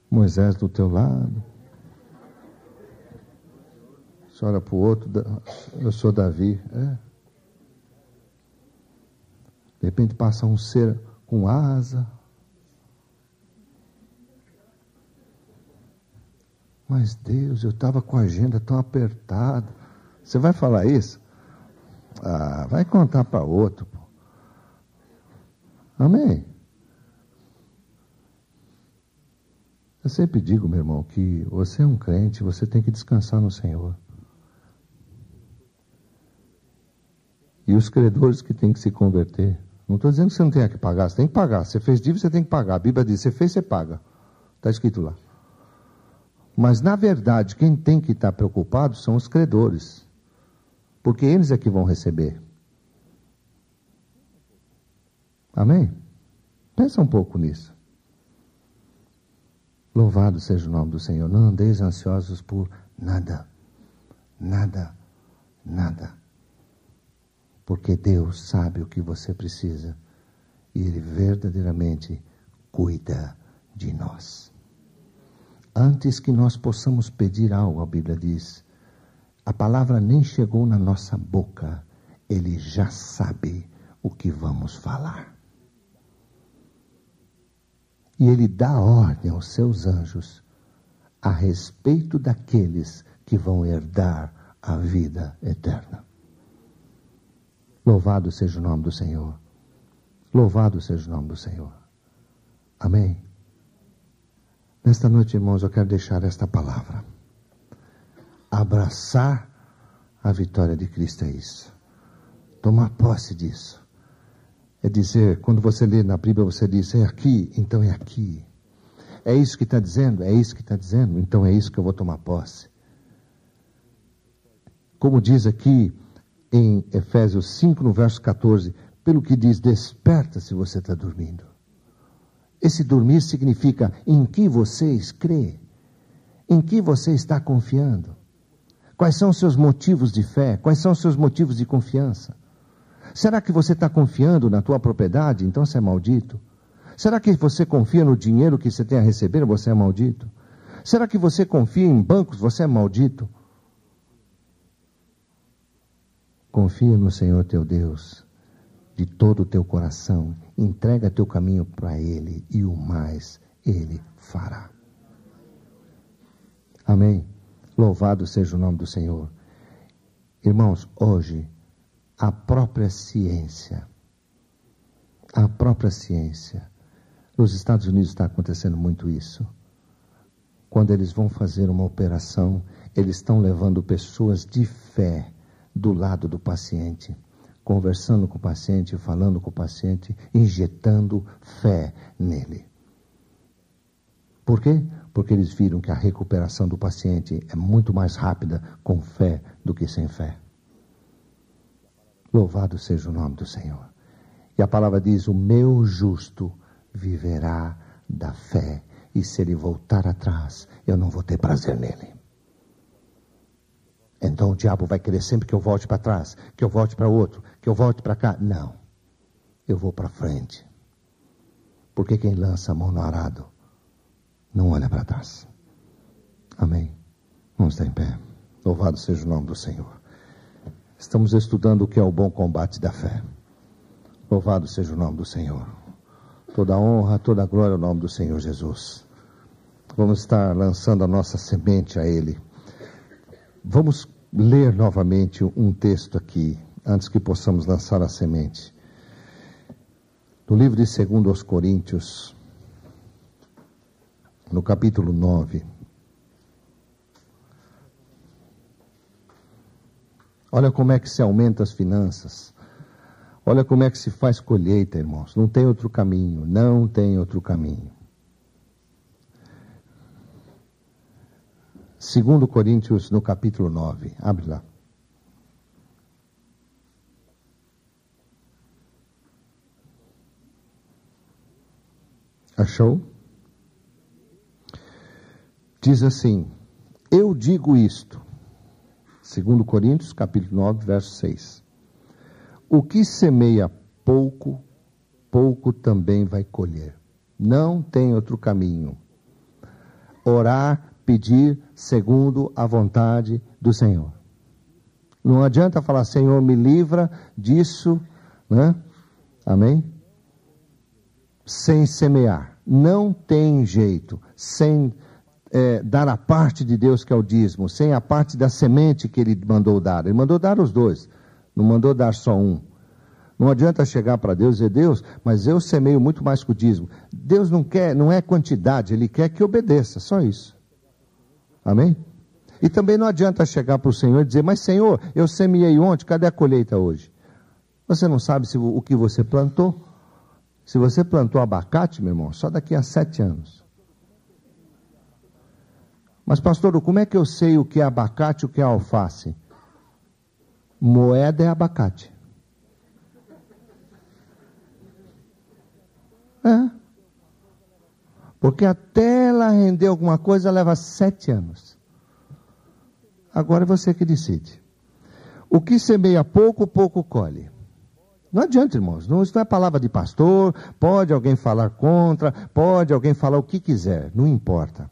Moisés do teu lado, você olha para o outro, eu sou Davi. De repente passa um ser com asa. Mas Deus, eu estava com a agenda tão apertada. Você vai falar isso? Vai contar para outro. Pô. Amém? Eu sempre digo, meu irmão, que você é um crente, você tem que descansar no Senhor. E os credores que têm que se converter. Não estou dizendo que você não tenha que pagar, você tem que pagar. Você fez dívida, você tem que pagar. A Bíblia diz: você fez, você paga. Está escrito lá. Mas, na verdade, quem tem que estar preocupado são os credores. Porque eles é que vão receber. Amém? Pensa um pouco nisso. Louvado seja o nome do Senhor. Não andeis ansiosos por nada. Nada. Nada. Porque Deus sabe o que você precisa. E Ele verdadeiramente cuida de nós. Antes que nós possamos pedir algo, a Bíblia diz, a palavra nem chegou na nossa boca, Ele já sabe o que vamos falar. E Ele dá ordem aos seus anjos a respeito daqueles que vão herdar a vida eterna. Louvado seja o nome do Senhor. Louvado seja o nome do Senhor. Amém? Nesta noite, irmãos, eu quero deixar esta palavra. Abraçar a vitória de Cristo é isso. Tomar posse disso. É dizer, quando você lê na Bíblia, você diz, é aqui, então é aqui. É isso que está dizendo? É isso que está dizendo? Então é isso que eu vou tomar posse. Como diz aqui em Efésios 5, no verso 14, pelo que diz, desperta se você está dormindo. Esse dormir significa em que vocês crê, em que você está confiando. Quais são os seus motivos de fé? Quais são os seus motivos de confiança? Será que você está confiando na tua propriedade? Então você é maldito. Será que você confia no dinheiro que você tem a receber? Você é maldito. Será que você confia em bancos? Você é maldito. Confia no Senhor teu Deus de todo o teu coração. Entrega teu caminho para Ele e o mais Ele fará. Amém? Louvado seja o nome do Senhor. Irmãos, hoje, a própria ciência, nos Estados Unidos está acontecendo muito isso. Quando eles vão fazer uma operação, eles estão levando pessoas de fé do lado do paciente, conversando com o paciente, falando com o paciente, injetando fé nele. Por quê? Porque eles viram que a recuperação do paciente é muito mais rápida com fé do que sem fé. Louvado seja o nome do Senhor. E a palavra diz, o meu justo viverá da fé, e se ele voltar atrás, eu não vou ter prazer nele. Então o diabo vai querer sempre que eu volte para trás, que eu volte para outro, que eu volte para cá. Não, eu vou para frente. Porque quem lança a mão no arado, não olha para trás. Amém? Vamos estar em pé. Louvado seja o nome do Senhor. Estamos estudando o que é o bom combate da fé. Louvado seja o nome do Senhor. Toda honra, toda glória ao nome do Senhor Jesus. Vamos estar lançando a nossa semente a Ele. Vamos ler novamente um texto aqui, antes que possamos lançar a semente. No livro de 2 aos Coríntios, no capítulo 9. Olha como é que se aumenta as finanças. Olha como é que se faz colheita, irmãos. Não tem outro caminho, não tem outro caminho. 2 Coríntios, no capítulo 9. Abre lá. Achou? Diz assim, eu digo isto. 2 Coríntios, capítulo 9, verso 6. O que semeia pouco, pouco também vai colher. Não tem outro caminho. Orar, pedir segundo a vontade do Senhor. Não adianta falar, Senhor, me livra disso, né? Amém? Sem semear. Não tem jeito. Sem dar a parte de Deus, que é o dízimo. Sem a parte da semente que Ele mandou dar. Ele mandou dar os dois. Não mandou dar só um. Não adianta chegar para Deus e dizer, Deus, mas eu semeio muito mais que o dízimo. Deus não quer, não é quantidade, Ele quer que obedeça, só isso. Amém? E também não adianta chegar para o Senhor e dizer, mas Senhor, eu semeei ontem, cadê a colheita hoje? Você não sabe o que você plantou? Se você plantou abacate, meu irmão, só daqui a 7 anos. Mas pastor, como é que eu sei o que é abacate e o que é alface? Moeda é abacate. Porque até ela render alguma coisa leva 7 anos. Agora é você que decide. O que semeia pouco, pouco colhe. Não adianta, irmãos. Isso não é palavra de pastor. Pode alguém falar contra. Pode alguém falar o que quiser. Não importa.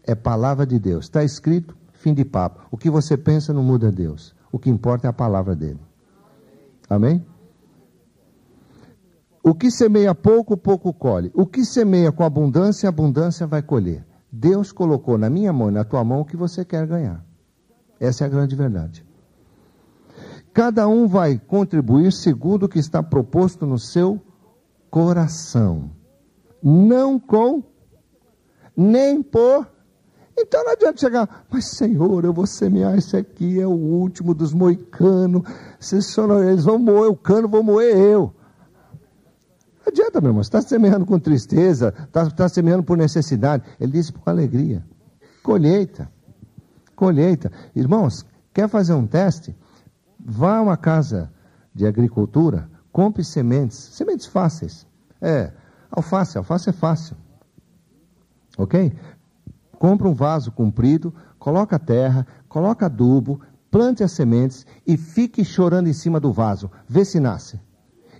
É palavra de Deus. Está escrito, fim de papo. O que você pensa não muda Deus. O que importa é a palavra dele. Amém? O que semeia pouco, pouco colhe. O que semeia com abundância, abundância vai colher. Deus colocou na minha mão e na tua mão o que você quer ganhar. Essa é a grande verdade. Cada um vai contribuir segundo o que está proposto no seu coração. Não com, nem por. Então não adianta chegar, mas Senhor, eu vou semear esse aqui, é o último dos moicanos. Eles vão moer o cano, vou moer eu. Não adianta, meu irmão, você está semeando com tristeza, está semeando por necessidade. Ele disse com alegria. Colheita. Irmãos, quer fazer um teste? Vá a uma casa de agricultura, compre sementes fáceis. Alface é fácil. Ok? Compra um vaso comprido, coloca terra, coloca adubo, plante as sementes e fique chorando em cima do vaso. Vê se nasce.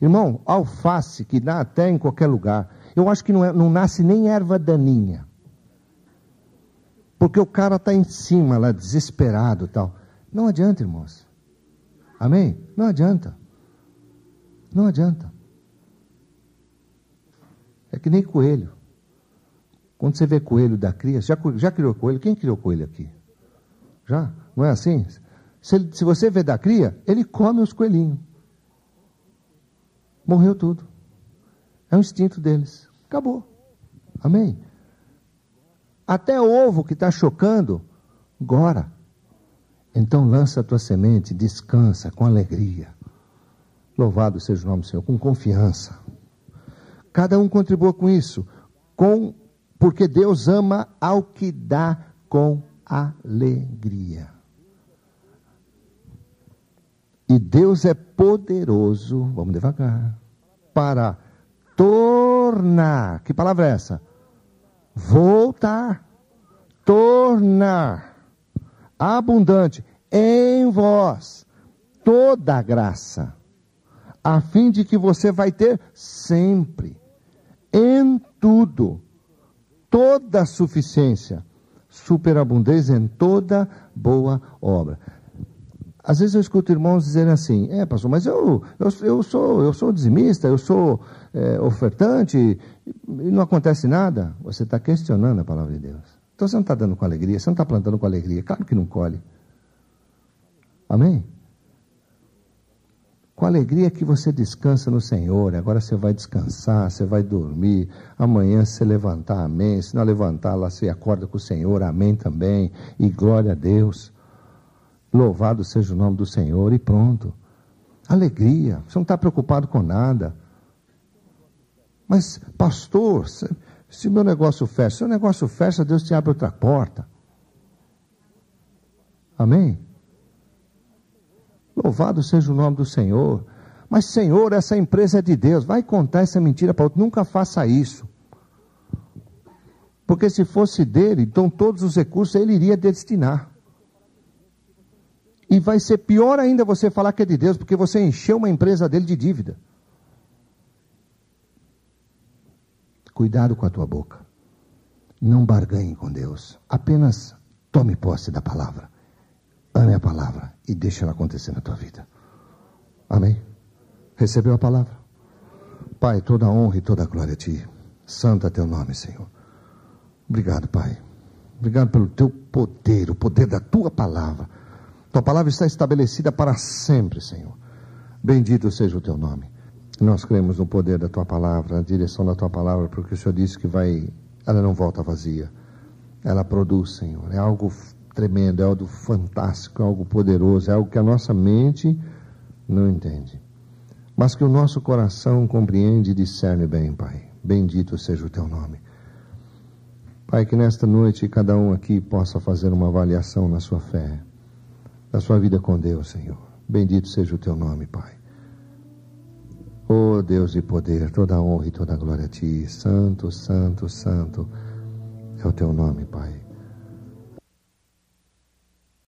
Irmão, alface, que dá até em qualquer lugar, eu acho que não nasce nem erva daninha. Porque o cara está em cima lá, desesperado e tal. Não adianta, irmãos. Amém? Não adianta. É que nem coelho. Quando você vê coelho da cria, já criou coelho? Quem criou coelho aqui? Já? Não é assim? Se você vê da cria, ele come os coelhinhos. Morreu tudo. É um instinto deles. Acabou. Amém? Até o ovo que está chocando, gora. Então lança a tua semente, descansa com alegria. Louvado seja o nome do Senhor, com confiança. Cada um contribua com isso, porque Deus ama ao que dá com alegria. E Deus é poderoso, vamos devagar, para tornar, que palavra é essa? Voltar, tornar abundante em vós toda a graça, a fim de que você vai ter sempre, em tudo, toda a suficiência, superabundância em toda boa obra. Às vezes eu escuto irmãos dizerem assim, pastor, mas eu sou dizimista, eu sou ofertante, e não acontece nada. Você está questionando a palavra de Deus. Então você não está dando com alegria, você não está plantando com alegria, claro que não colhe. Amém? Com alegria que você descansa no Senhor, agora você vai descansar, você vai dormir, amanhã se você levantar, amém, se não levantar lá você acorda com o Senhor, amém também, e glória a Deus. Louvado seja o nome do Senhor e pronto. Alegria, você não está preocupado com nada. Mas, pastor, se o meu negócio fecha, se o negócio fecha, Deus te abre outra porta. Amém? Louvado seja o nome do Senhor. Mas, Senhor, essa empresa é de Deus, vai contar essa mentira para outro, nunca faça isso. Porque se fosse dele, então todos os recursos ele iria destinar. E vai ser pior ainda você falar que é de Deus, porque você encheu uma empresa dele de dívida. Cuidado com a tua boca. Não barganhe com Deus. Apenas tome posse da palavra. Ame a palavra e deixe ela acontecer na tua vida. Amém? Recebeu a palavra? Pai, toda a honra e toda a glória a ti. Santo é teu nome, Senhor. Obrigado, Pai. Obrigado pelo teu poder, o poder da tua palavra. Tua palavra está estabelecida para sempre, Senhor. Bendito seja o teu nome. Nós cremos no poder da tua palavra, na direção da tua palavra, porque o Senhor disse que ela não volta vazia. Ela produz, Senhor. É algo tremendo, é algo fantástico, é algo poderoso, é algo que a nossa mente não entende. Mas que o nosso coração compreende e discerne bem, Pai. Bendito seja o teu nome. Pai, que nesta noite cada um aqui possa fazer uma avaliação na sua fé, da sua vida com Deus, Senhor. Bendito seja o teu nome, Pai. Oh Deus de poder, toda a honra e toda a glória a ti. Santo, santo, santo é o teu nome, Pai.